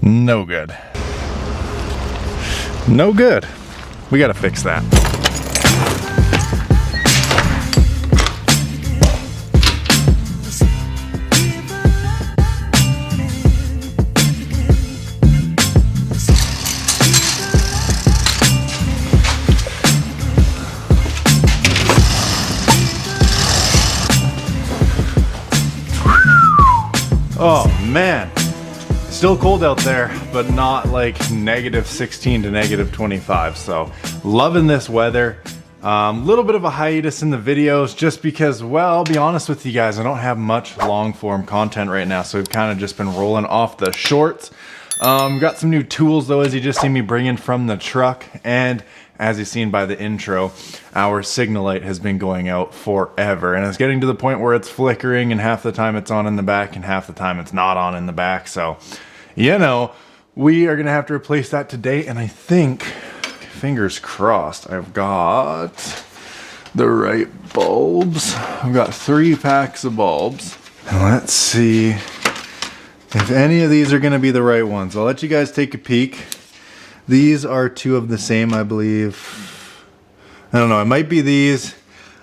No good. No good. We gotta fix that. Oh man, still cold out there, but not like -16 to -25. So loving this weather. Little bit of a hiatus in the videos just because, well, I'll be honest with you guys, I don't have much long form content right now. So we've kind of just been rolling off the shorts. Got some new tools though, as you just see me bringing from the truck. And as you've seen by the intro, our signal light has been going out forever. And it's getting to the point where it's flickering, and half the time it's on in the back and half the time it's not on in the back. So, you know, we are gonna have to replace that today. And I think, fingers crossed, I've got the right bulbs. I've got 3 packs of bulbs. And let's see if any of these are gonna be the right ones. I'll let you guys take a peek. These are 2 of the same, I believe. I don't know, it might be these.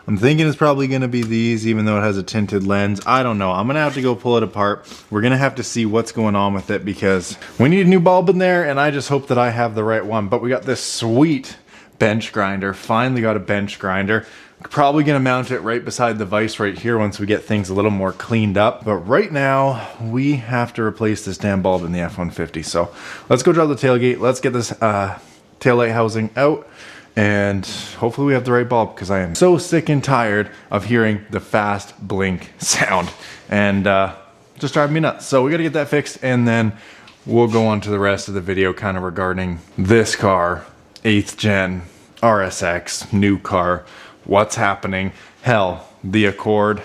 I'm thinking it's probably gonna be these, even though it has a tinted lens. I don't know, I'm gonna have to go pull it apart. We're gonna have to see what's going on with it because we need a new bulb in there, and I just hope that I have the right one. But we got this sweet bench grinder, finally got a bench grinder. Probably gonna mount it right beside the vise right here once we get things a little more cleaned up. But right now, we have to replace this damn bulb in the F-150. So let's go drop the tailgate. Let's get this taillight housing out. And hopefully we have the right bulb, because I am so sick and tired of hearing the fast blink sound. And just driving me nuts. So we gotta get that fixed, and then we'll go on to the rest of the video kind of regarding this car, 8th gen RSX, new car. What's happening? Hell, the Accord.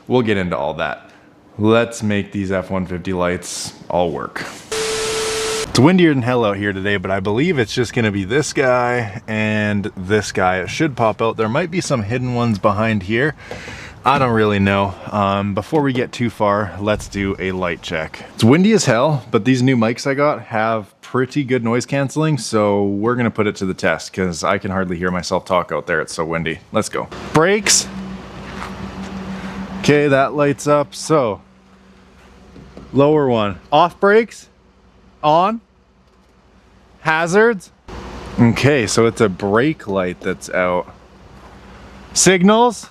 We'll get into all that. Let's make these F-150 lights all work. It's windier than hell out here today, but I believe it's just gonna be this guy and this guy. It should pop out. There might be some hidden ones behind here. I don't really know. Before we get too far, let's do a light check. It's windy as hell, but these new mics I got have pretty good noise canceling, so we're gonna put it to the test because I can hardly hear myself talk out there. It's so windy. Let's go. Brakes. Okay, that lights up. So, lower one. Off brakes. On. Hazards. Okay, so it's a brake light that's out. Signals.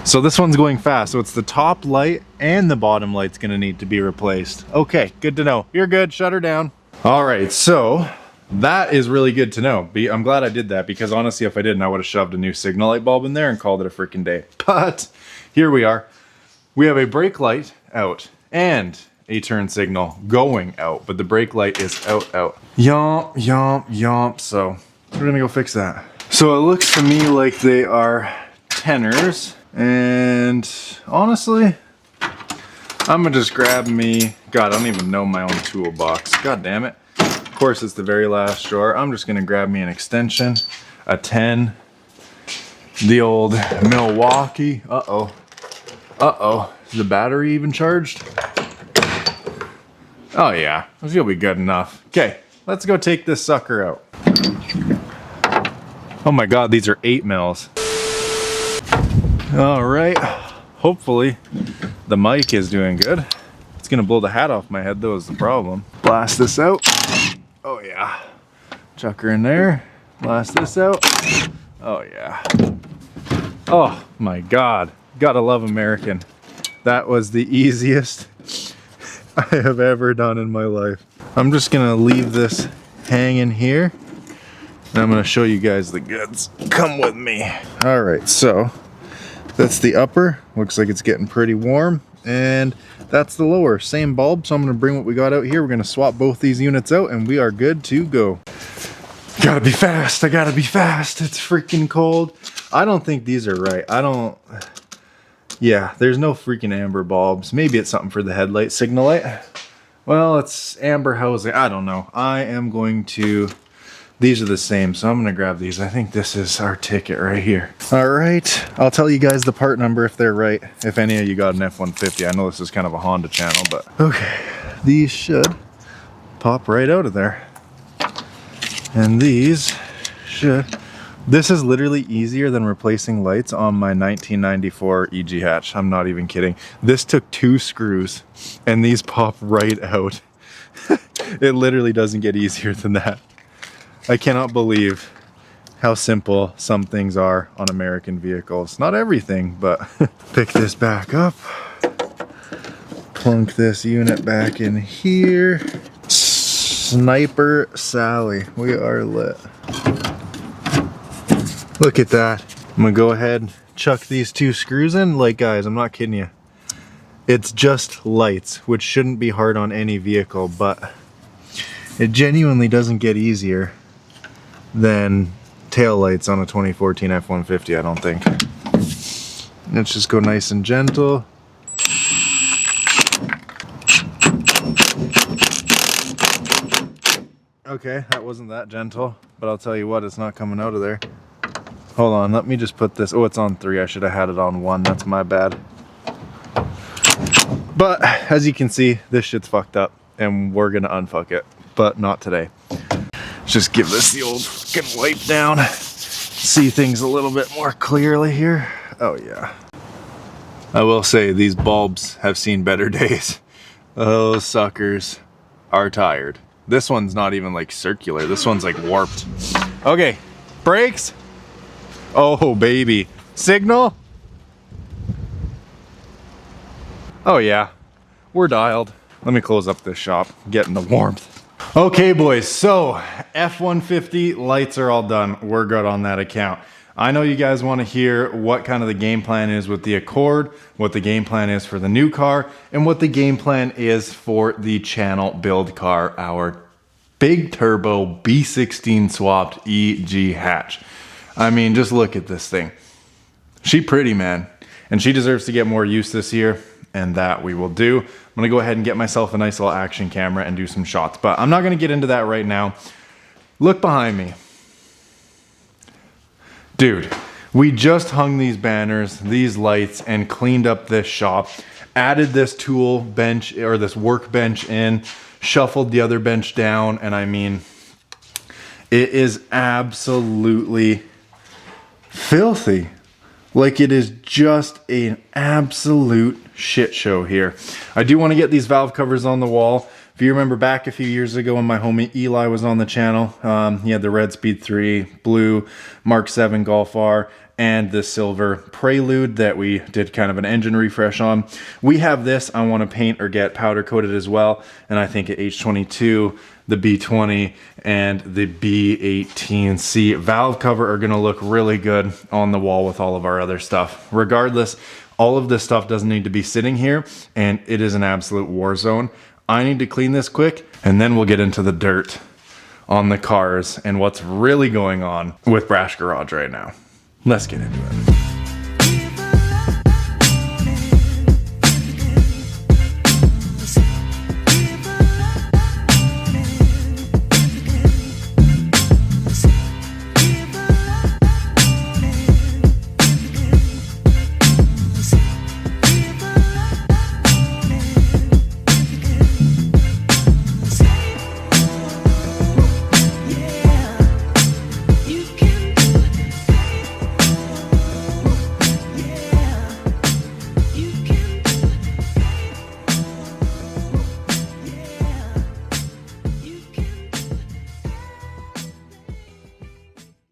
So this one's going fast, so it's the top light and the bottom light's gonna need to be replaced. Okay, good to know. You're good, shut her down. All right, so that is really good to know. I'm glad I did that, because honestly, if I didn't, I would have shoved a new signal light bulb in there and called it a freaking day. But here we are. We have a brake light out and a turn signal going out, but the brake light is out. Yomp, yomp, yomp. So we're gonna go fix that. So it looks to me like they are tenors. And honestly, I'm gonna just grab me, God, I don't even know my own toolbox. God damn it. Of course, it's the very last drawer. I'm just gonna grab me an extension, a 10, the old Milwaukee. Uh-oh. Is the battery even charged? Oh yeah, this will be good enough. Okay, let's go take this sucker out. Oh my God, these are 8 mils. All right, hopefully the mic is doing good. It's gonna blow the hat off my head though, is the problem. Blast this out. Oh yeah. Chuck her in there. Blast this out. Oh yeah. Oh my God. Gotta love American. That was the easiest I have ever done in my life. I'm just gonna leave this hanging here, and I'm gonna show you guys the goods. Come with me. All right, so that's the upper. Looks like it's getting pretty warm. And that's the lower. Same bulb, so I'm gonna bring what we got out here. We're gonna swap both these units out and we are good to go. Gotta be fast, I gotta be fast. It's freaking cold. I don't think these are right. Yeah, there's no freaking amber bulbs. Maybe it's something for the headlight signal light. Well, it's amber housing. I don't know. I am going to... These are the same, so I'm gonna grab these. I think this is our ticket right here. All right, I'll tell you guys the part number if they're right, if any of you got an F-150. I know this is kind of a Honda channel, but... Okay, these should pop right out of there. And these should... This is literally easier than replacing lights on my 1994 EG hatch. I'm not even kidding. This took 2 screws and these pop right out. It literally doesn't get easier than that. I cannot believe how simple some things are on American vehicles. Not everything, but pick this back up. Plunk this unit back in here. Sniper Sally, we are lit. Look at that. I'm gonna go ahead, chuck these 2 screws in. Like, guys, I'm not kidding you. It's just lights, which shouldn't be hard on any vehicle, but it genuinely doesn't get easier than tail lights on a 2014 F-150, I don't think. Let's just go nice and gentle. Okay, that wasn't that gentle, but I'll tell you what, it's not coming out of there. Hold on, let me just put this... Oh, it's on 3. I should have had it on 1. That's my bad. But as you can see, this shit's fucked up and we're gonna unfuck it, but not today. Let's just give this the old fucking wipe down. See things a little bit more clearly here. Oh yeah. I will say these bulbs have seen better days. Those suckers are tired. This one's not even like circular. This one's like warped. Okay, brakes. Oh baby, signal. Oh yeah, we're dialed. Let me close up this shop, getting the warmth. Okay boys, so F-150 lights are all done. We're good on that account. I know you guys want to hear what kind of the game plan is with the Accord, what the game plan is for the new car, and what the game plan is for the channel build car, our big turbo B16 swapped EG hatch. I mean, just look at this thing. She pretty, man. And she deserves to get more use this year, and that we will do. I'm gonna go ahead and get myself a nice little action camera and do some shots, but I'm not gonna get into that right now. Look behind me. Dude, we just hung these banners, these lights, and cleaned up this shop, added this tool bench, or this workbench in, shuffled the other bench down, and I mean, it is absolutely filthy. Like, it is just an absolute shit show here. I do want to get these valve covers on the wall. If you remember back a few years ago when my homie Eli was on the channel, he had the Red Speed 3, blue Mark 7 Golf R, and the silver Prelude that we did kind of an engine refresh on. We have this I want to paint or get powder coated as well, and I think at H22, the B20 and the B18C valve cover are going to look really good on the wall with all of our other stuff. Regardless, all of this stuff doesn't need to be sitting here, and it is an absolute war zone. I need to clean this quick, and then we'll get into the dirt on the cars and what's really going on with Brash Garage right now. Let's get into it.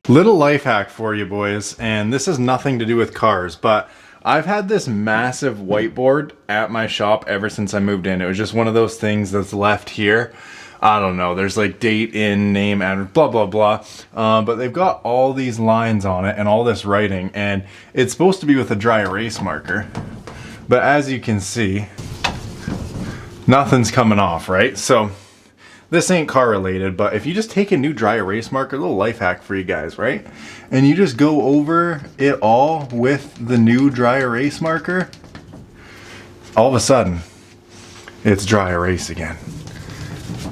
Little life hack for you boys, and this has nothing to do with cars, but I've had this massive whiteboard at my shop ever since I moved in. It was just one of those things that's left here. I don't know, there's like date in, name, and blah, blah, blah. But they've got all these lines on it and all this writing, and it's supposed to be with a dry erase marker. But as you can see, nothing's coming off, right? So this ain't car related, but if you just take a new dry erase marker, a little life hack for you guys, right? And you just go over it all with the new dry erase marker, all of a sudden, it's dry erase again.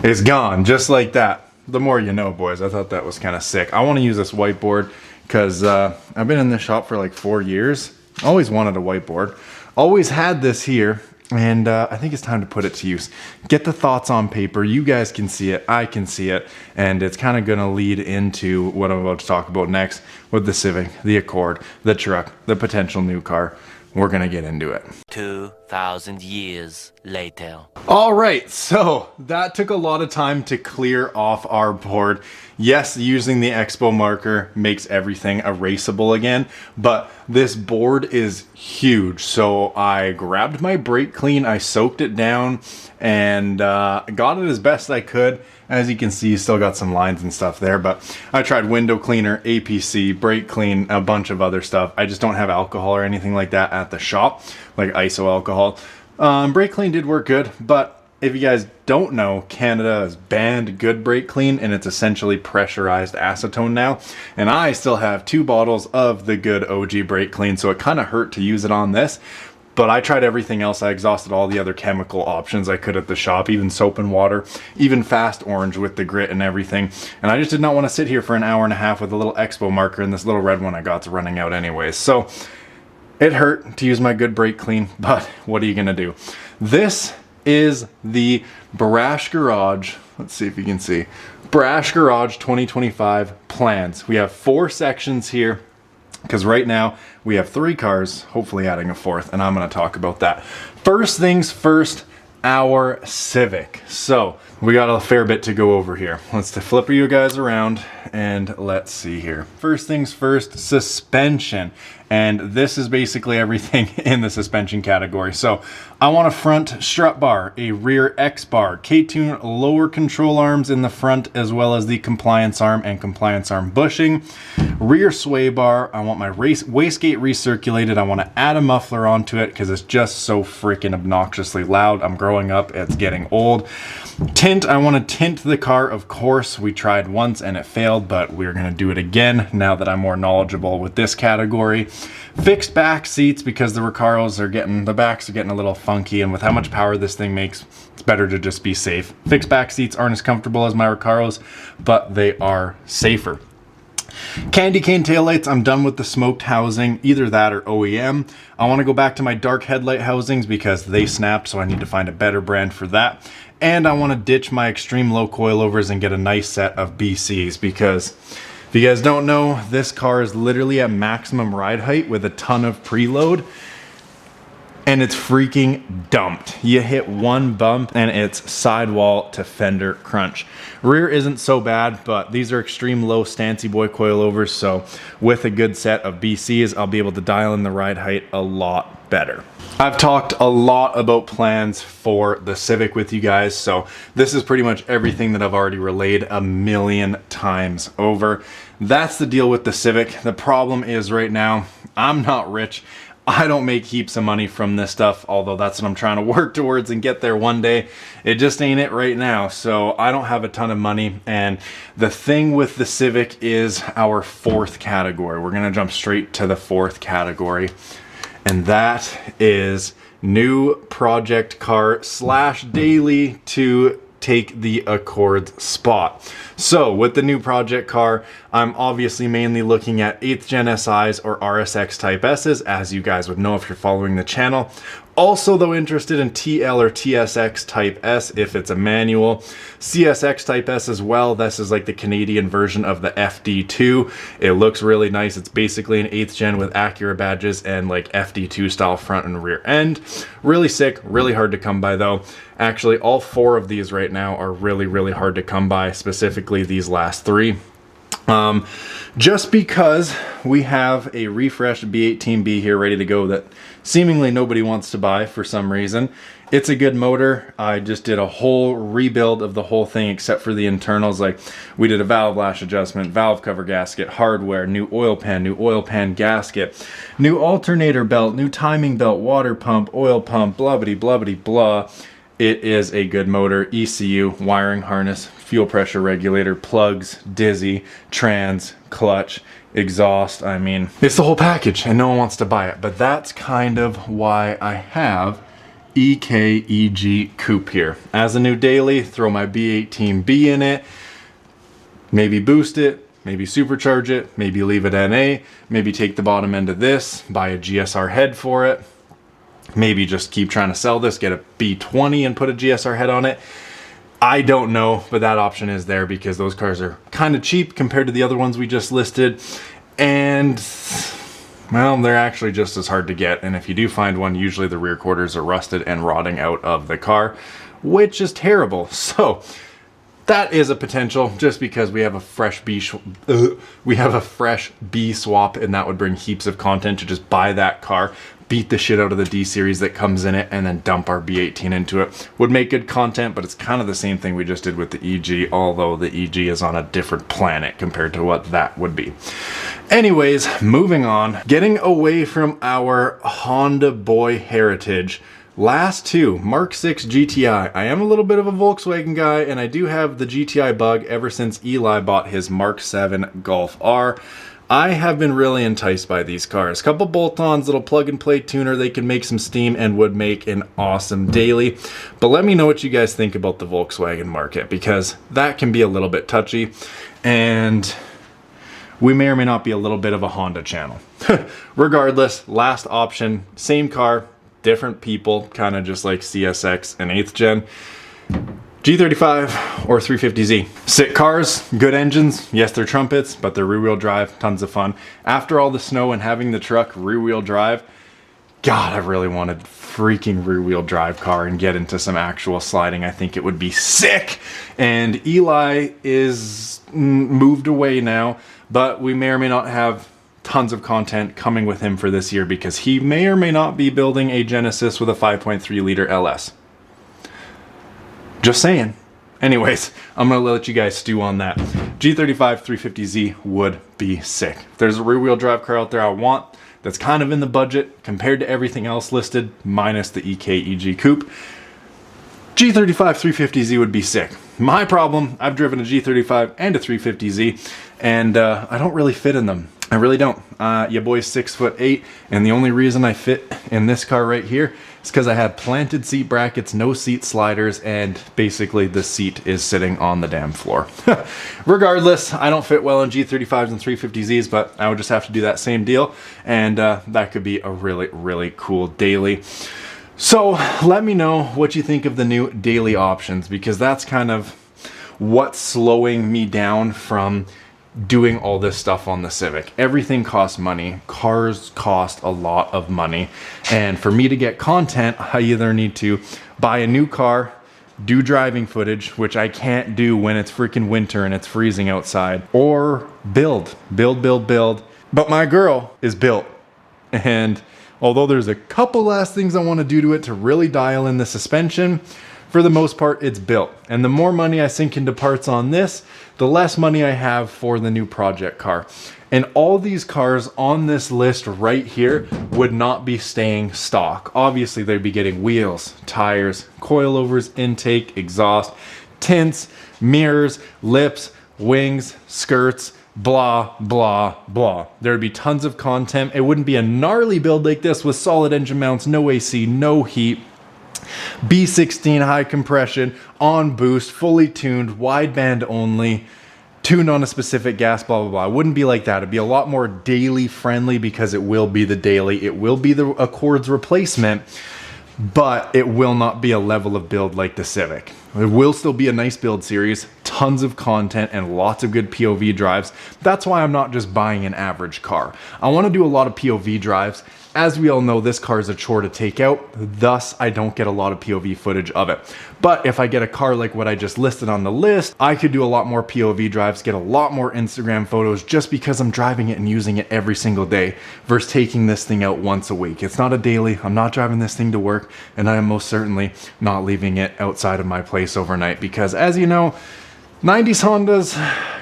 It's gone, just like that. The more you know, boys. I thought that was kind of sick. I want to use this whiteboard because I've been in this shop for like 4 years. Always wanted a whiteboard. Always had this here. and I think it's time to put it to use. Get the thoughts on paper. You guys can see it, I can see it, and it's kind of going to lead into what I'm about to talk about next with the Civic, the Accord, the truck, the potential new car. We're going to get into it. 2,000 years later. All right, so that took a lot of time to clear off our board. Yes, using the Expo marker makes everything erasable again, but this board is huge. So I grabbed my brake clean, I soaked it down, and got it as best I could. As you can see, you still got some lines and stuff there, but I tried window cleaner, APC, brake clean, a bunch of other stuff. I just don't have alcohol or anything like that at the shop, like ISO alcohol. Brake clean did work good, but if you guys don't know, Canada has banned good brake clean, and it's essentially pressurized acetone now. And I still have 2 bottles of the good OG brake clean, so it kind of hurt to use it on this. But I tried everything else. I exhausted all the other chemical options I could at the shop, even soap and water, even fast orange with the grit and everything. And I just did not want to sit here for an hour and a half with a little Expo marker, and this little red one I got's running out anyways. So it hurt to use my good brake clean, but what are you gonna do? This is the Brash Garage. Let's see if you can see. Brash Garage 2025 plans. We have 4 sections here, because right now we have 3 cars, hopefully adding a 4th, and I'm going to talk about that. First things first, our Civic. So we got a fair bit to go over here. Let's flip you guys around and let's see here. First things first, suspension. And this is basically everything in the suspension category. So I want a front strut bar, a rear X bar, K-tune lower control arms in the front, as well as the compliance arm and compliance arm bushing. Rear sway bar, I want my wastegate recirculated. I want to add a muffler onto it because it's just so freaking obnoxiously loud. I'm growing up, it's getting old. Tint, I want to tint the car, of course. We tried once and it failed, but we're going to do it again now that I'm more knowledgeable with this category. Fixed back seats, because the Recaros are the backs are getting a little funky, and with how much power this thing makes, it's better to just be safe. Fixed back seats aren't as comfortable as my Recaros, but they are safer. Candy cane taillights, I'm done with the smoked housing, either that or OEM. I want to go back to my dark headlight housings because they snapped, so I need to find a better brand for that. And I want to ditch my extreme low coilovers and get a nice set of BCs, because if you guys don't know, this car is literally at maximum ride height with a ton of preload, and it's freaking dumped. You hit one bump and it's sidewall to fender crunch. Rear isn't so bad, but these are extreme low Stancy Boy coilovers, so with a good set of BCs, I'll be able to dial in the ride height a lot better. I've talked a lot about plans for the Civic with you guys, so this is pretty much everything that I've already relayed a million times over. That's the deal with the Civic. The problem is right now, I'm not rich. I don't make heaps of money from this stuff, although that's what I'm trying to work towards and get there one day. It just ain't it right now, so I don't have a ton of money. And the thing with the Civic is our 4th category. We're gonna jump straight to the 4th category, and that is new project car / daily to take the Accord spot. So with the new project car, I'm obviously mainly looking at 8th gen SIs or RSX Type S's, as you guys would know if you're following the channel. Also, though, interested in TL or TSX Type S if it's a manual. CSX Type S as well. This is like the Canadian version of the FD2. It looks really nice. It's basically an 8th gen with Acura badges and like FD2 style front and rear end. Really sick, really hard to come by though. Actually, all 4 of these right now are really, really hard to come by, specifically these last 3. Just because we have a refreshed B18B here ready to go that seemingly nobody wants to buy for some reason. It's a good motor. I just did a whole rebuild of the whole thing except for the internals. Like, we did a valve lash adjustment, valve cover gasket, hardware, new oil pan gasket, new alternator belt, new timing belt, water pump, oil pump, blubbity blubbity blah. It is a good motor. ECU, wiring harness, fuel pressure regulator, plugs, dizzy, trans, clutch, exhaust. I mean, it's the whole package and no one wants to buy it. But that's kind of why I have EG Coupe here. As a new daily, throw my B18B in it, maybe boost it, maybe supercharge it, maybe leave it NA, maybe take the bottom end of this, buy a GSR head for it. Maybe just keep trying to sell this, get a B20 and put a GSR head on it. I don't know, but that option is there because those cars are kind of cheap compared to the other ones we just listed. And, well, they're actually just as hard to get. And if you do find one, usually the rear quarters are rusted and rotting out of the car, which is terrible. So that is a potential, just because we have a fresh B swap, and that would bring heaps of content to just buy that car, beat the shit out of the D series that comes in it, and then dump our B18 into it. Would make good content, but it's kind of the same thing we just did with the EG, although the EG is on a different planet compared to what that would be. Anyways, moving on, getting away from our Honda boy heritage. Last two, Mark 6 GTI. I am a little bit of a Volkswagen guy, and I do have the GTI bug ever since Eli bought his Mark 7 Golf R. I have been really enticed by these cars. Couple bolt-ons, little plug-and-play tuner, they can make some steam and would make an awesome daily. But let me know what you guys think about the Volkswagen market, because that can be a little bit touchy, and we may or may not be a little bit of a Honda channel. Regardless, last option, same car, different people, kind of just like CSX and 8th gen. G35 or 350Z. Sick cars, good engines. Yes, they're trumpets, but they're rear-wheel drive, tons of fun. After all the snow and having the truck rear-wheel drive, God, I really wanted freaking rear-wheel drive car and get into some actual sliding. I think it would be sick. And Eli is moved away now, but we may or may not have tons of content coming with him for this year, because he may or may not be building a Genesis with a 5.3 liter LS. Just saying. Anyways, I'm gonna let you guys stew on that. G35 350Z would be sick. If there's a rear-wheel drive car out there I want that's kind of in the budget compared to everything else listed, minus the EG Coupe, G35 350Z would be sick. My problem, I've driven a G35 and a 350Z, and I don't really fit in them. I really don't. Your boy's 6'8", and the only reason I fit in this car right here is because I have planted seat brackets, no seat sliders, and basically the seat is sitting on the damn floor. Regardless, I don't fit well in G35s and 350Zs, but I would just have to do that same deal, and that could be a really, really cool daily. So let me know what you think of the new daily options, because that's kind of what's slowing me down from doing all this stuff on the Civic. Everything costs money. Cars cost a lot of money. And for me to get content, I either need to buy a new car, do driving footage, which I can't do when it's freaking winter and it's freezing outside, or build. But my girl is built. And although there's a couple last things I want to do to it to really dial in the suspension, for the most part, it's built. And the more money I sink into parts on this, the less money I have for the new project car. And all these cars on this list right here would not be staying stock. Obviously, they'd be getting wheels, tires, coilovers, intake, exhaust, tints, mirrors, lips, wings, skirts, blah, blah, blah. There'd be tons of content. It wouldn't be a gnarly build like this with solid engine mounts, no AC, no heat, B16 high compression, on boost, fully tuned, wideband only, tuned on a specific gas, blah, blah, blah. It wouldn't be like that. It'd be a lot more daily friendly, because it will be the daily. It will be the Accord's replacement, but it will not be a level of build like the Civic. It will still be a nice build series, tons of content, and lots of good POV drives. That's why I'm not just buying an average car. I want to do a lot of POV drives. As we all know, this car is a chore to take out, thus I don't get a lot of POV footage of it. But if I get a car like what I just listed on the list, I could do a lot more POV drives, get a lot more Instagram photos, just because I'm driving it and using it every single day versus taking this thing out once a week. It's not a daily, I'm not driving this thing to work, and I am most certainly not leaving it outside of my place overnight, because as you know, 90s Hondas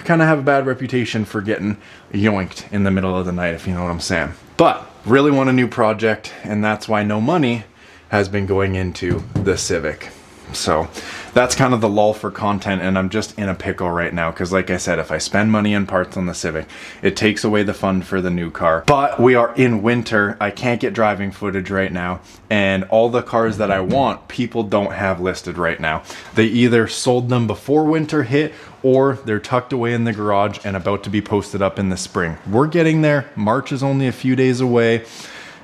kind of have a bad reputation for getting yoinked in the middle of the night, if you know what I'm saying. But really want a new project, and that's why no money has been going into the Civic. So that's kind of the lull for content, and I'm just in a pickle right now, because like I said, if I spend money in parts on the Civic, it takes away the fun for the new car. But we are in winter, I can't get driving footage right now, and all the cars that I want, people don't have listed right now. They either sold them before winter hit, or they're tucked away in the garage and about to be posted up in the spring. We're getting there. March is only a few days away.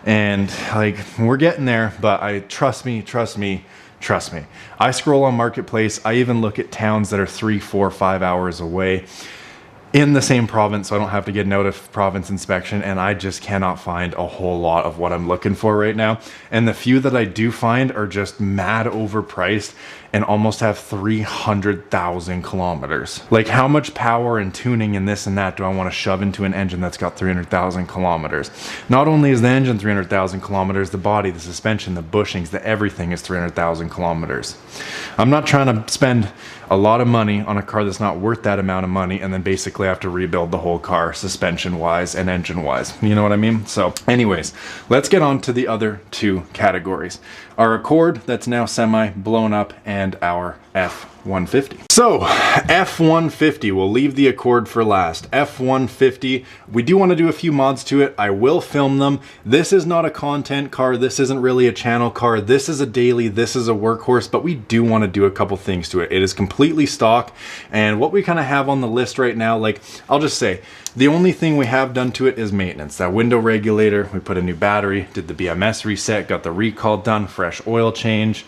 And like, we're getting there, but trust me. I scroll on Marketplace. I even look at towns that are 3, 4, 5 hours away in the same province, so I don't have to get an out of province inspection, and I just cannot find a whole lot of what I'm looking for right now. And the few that I do find are just mad overpriced and almost have 300,000 kilometers. Like, how much power and tuning and this and that do I want to shove into an engine that's got 300,000 kilometers? Not only is the engine 300,000 kilometers, the body, the suspension, the bushings, the everything is 300,000 kilometers. I'm not trying to spend a lot of money on a car that's not worth that amount of money and then basically have to rebuild the whole car suspension wise and engine wise. You know what I mean? So anyways, let's get on to the other two categories. Our Accord that's now semi blown up and our F-150. So F-150, we'll leave the Accord for last. F-150, we do want to do a few mods to it. I will film them. This is not a content car. This isn't really a channel car. This is a daily, this is a workhorse, but we do want to do a couple things to it. It is completely stock, and what we kind of have on the list right now, like, I'll just say, the only thing we have done to it is maintenance. That window regulator, we put a new battery, did the BMS reset, got the recall done, fresh oil change,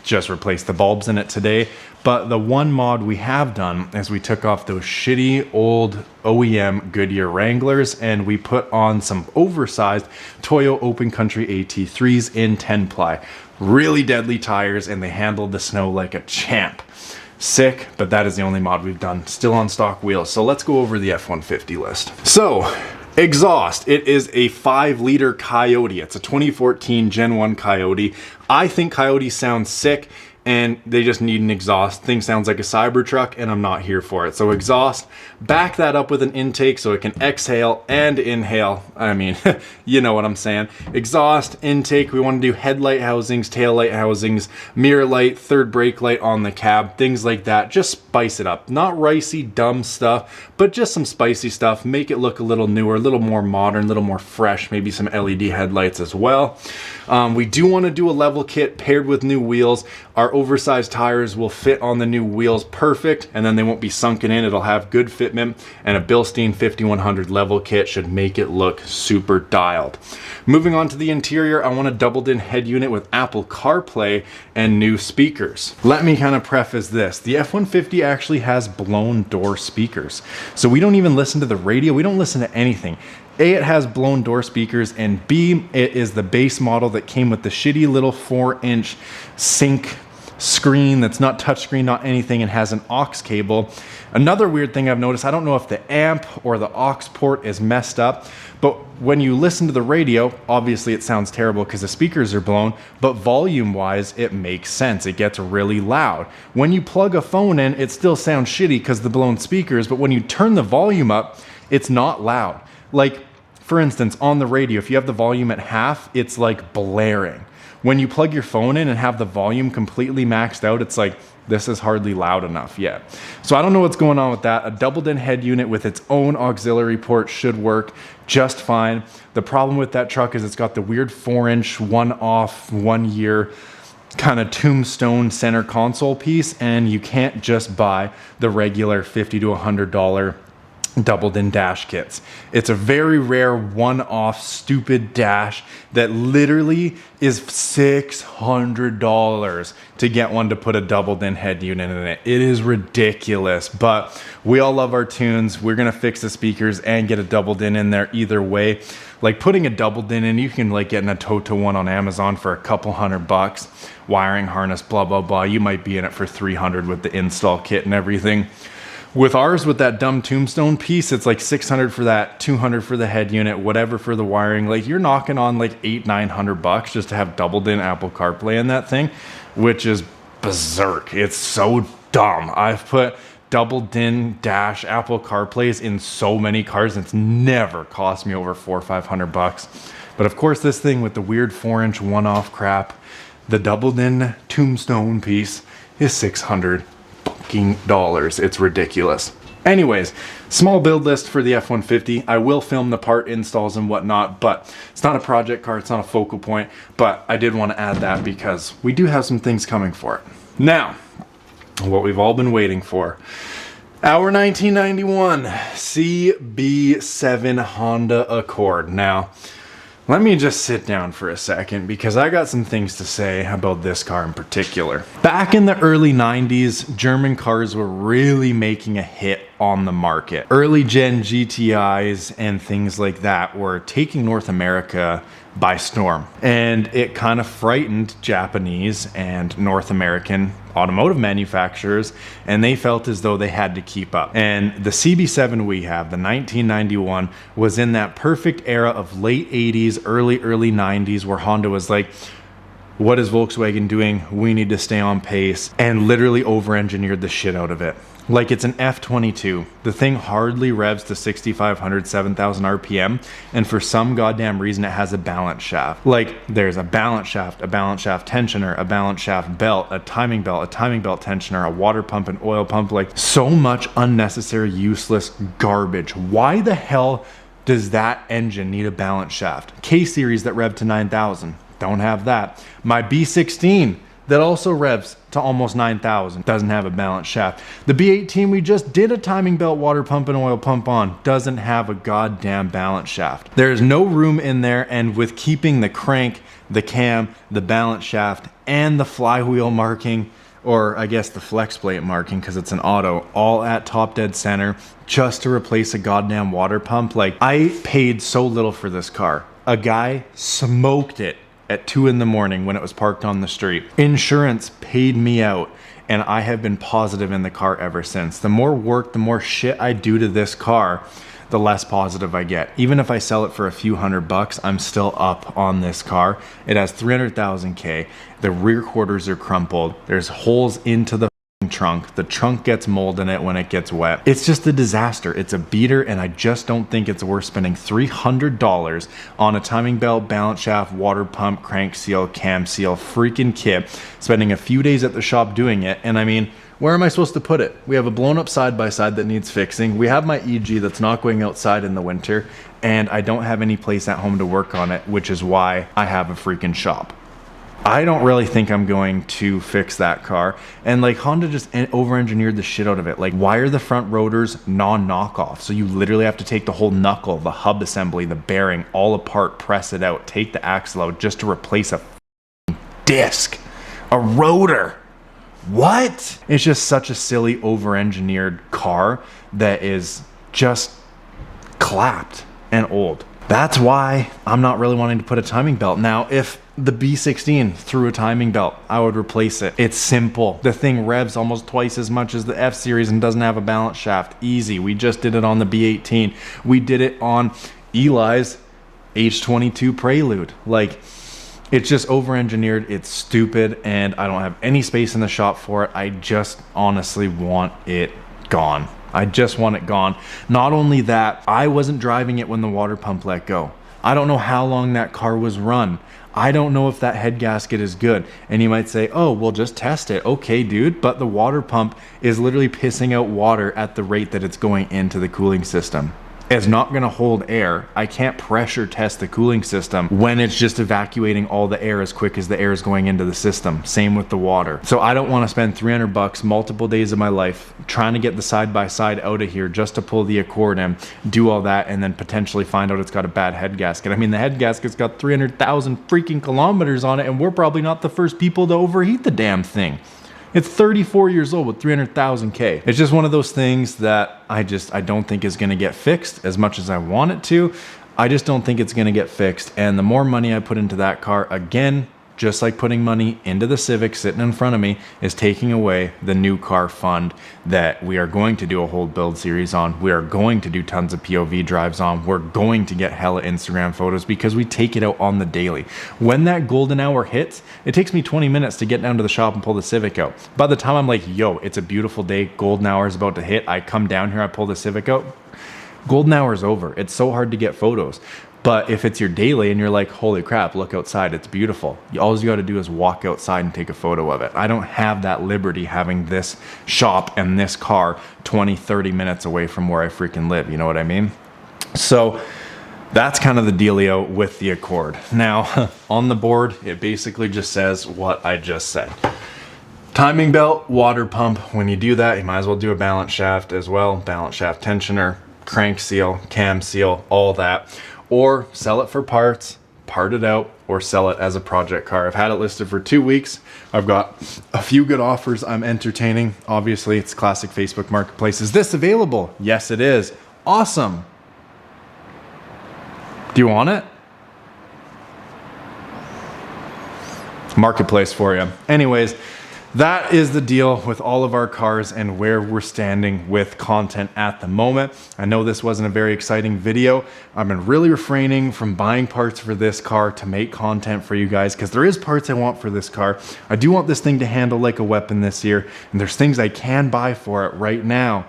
just replaced the bulbs in it today. But the one mod we have done is we took off those shitty old OEM Goodyear Wranglers and we put on some oversized Toyo Open Country AT3s in 10 ply. Really deadly tires, and they handled the snow like a champ. Sick, but that is the only mod we've done. Still on stock wheels. So let's go over the F-150 list. So exhaust, it is a 5-liter Coyote. It's a 2014 Gen 1 Coyote. I think Coyotes sound sick, and they just need an exhaust. Thing sounds like a Cybertruck, and I'm not here for it. So exhaust, back that up with an intake so it can exhale and inhale. I mean, you know what I'm saying. Exhaust, intake, we want to do headlight housings, tail light housings, mirror light, third brake light on the cab, things like that. Just spice it up. Not ricey, dumb stuff, but just some spicy stuff. Make it look a little newer, a little more modern, a little more fresh, maybe some LED headlights as well. We do want to do a level kit paired with new wheels. Our oversized tires will fit on the new wheels perfect, and then they won't be sunken in. It'll have good fitment, and a Bilstein 5100 level kit should make it look super dialed. Moving on to the interior, I want a doubled-in head unit with Apple CarPlay and new speakers. Let me kind of preface this. The F-150 actually has blown door speakers. So we don't even listen to the radio. We don't listen to anything. A, it has blown door speakers, and B, it is the base model that came with the shitty little 4-inch sync screen that's not touchscreen, not anything, and has an aux cable. Another weird thing I've noticed, I don't know if the amp or the aux port is messed up, but when you listen to the radio, obviously it sounds terrible because the speakers are blown, but volume-wise, it makes sense. It gets really loud. When you plug a phone in, it still sounds shitty because the blown speakers, but when you turn the volume up, it's not loud. Like, for instance, on the radio, if you have the volume at half, it's like blaring. When you plug your phone in and have the volume completely maxed out, it's like, this is hardly loud enough yet. So I don't know what's going on with that. A doubled-in head unit with its own auxiliary port should work just fine. The problem with that truck is it's got the weird 4-inch, one-off, one-year kind of tombstone center console piece, and you can't just buy the regular $50 to $100 doubled-in dash kits. It's a very rare one-off stupid dash that literally is $600 to get one to put a doubled-in head unit in it. It is ridiculous, but we all love our tunes. We're gonna fix the speakers and get a doubled-in in there either way. Like, putting a doubled-in in, you can like getting a Toto one on Amazon for a couple $100. Wiring harness, blah, blah, blah. You might be in it for $300 with the install kit and everything. With ours, with that dumb tombstone piece, it's like $600 for that, $200 for the head unit, whatever for the wiring. Like, you're knocking on like $800-900 just to have doubled in Apple CarPlay in that thing, which is berserk. It's so dumb. I've put doubled in dash Apple CarPlays in so many cars, and it's never cost me over $400 or $500. But of course, this thing with the weird 4-inch one-off crap, the doubled in tombstone piece is $600. It's ridiculous. Anyways, small build list for the F-150. I will film the part installs and whatnot, but it's not a project car, it's not a focal point, but I did want to add that because we do have some things coming for it. Now, what we've all been waiting for. Our 1991 CB7 Honda Accord. Now, Let me just sit down for a second because I got some things to say about this car in particular. Back in the early 90s, German cars were really making a hit on the market. Early gen GTIs and things like that were taking North America by storm. And it kind of frightened Japanese and North American automotive manufacturers, and they felt as though they had to keep up. And the CB7 we have, the 1991, was in that perfect era of late 80s, early 90s, where Honda was like, what is Volkswagen doing? We need to stay on pace, and literally over-engineered the shit out of it. Like it's an F22. The thing hardly revs to 6,500, 7,000 RPM, and for some goddamn reason it has a balance shaft. Like there's a balance shaft tensioner, a balance shaft belt, a timing belt tensioner, a water pump, an oil pump, like so much unnecessary, useless garbage. Why the hell does that engine need a balance shaft? K-Series that rev to 9,000, don't have that. My B16 that also revs to almost 9,000 doesn't have a balance shaft. The B18 we just did a timing belt, water pump, and oil pump on doesn't have a goddamn balance shaft. There is no room in there, and with keeping the crank, the cam, the balance shaft, and the flywheel marking, or I guess the flex plate marking because it's an auto, all at top dead center just to replace a goddamn water pump. Like, I paid so little for this car. A guy smoked it at 2 in the morning when it was parked on the street. Insurance paid me out, and I have been positive in the car ever since. The more work, the more shit I do to this car, the less positive I get. Even if I sell it for a few $100, I'm still up on this car. It has 300,000 K. The rear quarters are crumpled. There's holes into the trunk. The trunk gets mold in it when it gets wet. It's just a disaster. It's a beater, and I just don't think it's worth spending $300 on a timing belt, balance shaft, water pump, crank seal, cam seal, freaking kit, spending a few days at the shop doing it. And I mean, where am I supposed to put it? We have a blown up side-by-side that needs fixing. We have my EG that's not going outside in the winter, and I don't have any place at home to work on it, which is why I have a freaking shop. I don't really think I'm going to fix that car. And like, Honda just over-engineered the shit out of it. Like, why are the front rotors non-knockoff? So you literally have to take the whole knuckle, the hub assembly, the bearing, all apart, press it out, take the axle out just to replace a disc, a rotor. What? It's just such a silly, over-engineered car that is just clapped and old. That's why I'm not really wanting to put a timing belt. Now, if the B16 threw a timing belt, I would replace it. It's simple. The thing revs almost twice as much as the F-Series and doesn't have a balance shaft. Easy. We just did it on the B18. We did it on Eli's H22 Prelude. Like, it's just over-engineered. It's stupid, and I don't have any space in the shop for it. I just honestly want it gone. I just want it gone. Not only that, I wasn't driving it when the water pump let go. I don't know how long that car was run. I don't know if that head gasket is good. And you might say, oh, well, just test it. Okay, dude, but the water pump is literally pissing out water at the rate that it's going into the cooling system. It's not going to hold air. I can't pressure test the cooling system when it's just evacuating all the air as quick as the air is going into the system. Same with the water. So I don't want to spend $300 multiple days of my life trying to get the side-by-side out of here just to pull the Accord and do all that, and then potentially find out it's got a bad head gasket. I mean, the head gasket's got 300,000 freaking kilometers on it, and we're probably not the first people to overheat the damn thing. It's 34 years old with 300,000 K. It's just one of those things that I don't think is going to get fixed as much as I want it to. I just don't think it's going to get fixed. And the more money I put into that car, again, just like putting money into the Civic sitting in front of me, is taking away the new car fund that we are going to do a whole build series on. We are going to do tons of POV drives on. We're going to get hella Instagram photos because we take it out on the daily. When that golden hour hits, it takes me 20 minutes to get down to the shop and pull the Civic out. By the time I'm like, yo, it's a beautiful day, golden hour is about to hit, I come down here, I pull the Civic out, golden hour is over. It's so hard to get photos. But if it's your daily and you're like, holy crap, look outside, it's beautiful. All you got to do is walk outside and take a photo of it. I don't have that liberty having this shop and this car 20, 30 minutes away from where I freaking live. You know what I mean? So that's kind of the dealio with the Accord. Now, on the board, it basically just says what I just said. Timing belt, water pump. When you do that, you might as well do a balance shaft as well. Balance shaft tensioner, crank seal, cam seal, all that. Or sell it for parts, part it out or sell it as a project car. I've had it listed for 2 weeks. I've got a few good offers I'm entertaining. Obviously, it's classic Facebook marketplace. Is this available? Yes, it is. Awesome. Do you want it? Marketplace for you. Anyways, that is the deal with all of our cars and where we're standing with content at the moment. I know this wasn't a very exciting video. I've been really refraining from buying parts for this car to make content for you guys because there is parts I want for this car. I do want this thing to handle like a weapon this year, and there's things I can buy for it right now,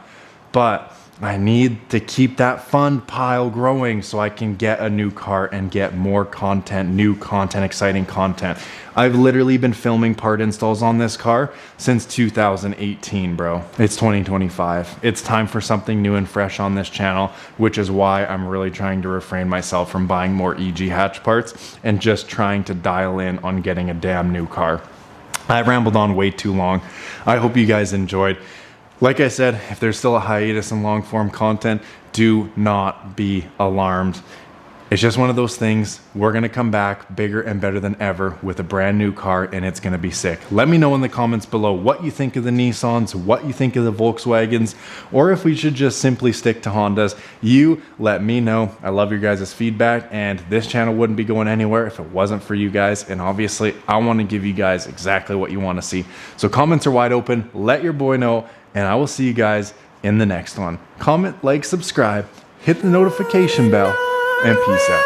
but I need to keep that fund pile growing so I can get a new car and get more content, new content, exciting content. I've literally been filming part installs on this car since 2018, bro. It's 2025. It's time for something new and fresh on this channel, which is why I'm really trying to refrain myself from buying more EG hatch parts and just trying to dial in on getting a damn new car. I rambled on way too long. I hope you guys enjoyed. Like I said, if there's still a hiatus in long form content, do not be alarmed. It's just one of those things. We're gonna come back bigger and better than ever with a brand new car, and it's gonna be sick. Let me know in the comments below what you think of the Nissans, what you think of the Volkswagens, or if we should just simply stick to Hondas. You let me know. I love your guys' feedback, and this channel wouldn't be going anywhere if it wasn't for you guys. And obviously, I wanna give you guys exactly what you wanna see. So comments are wide open. Let your boy know, and I will see you guys in the next one. Comment, like, subscribe, hit the notification bell, and peace out.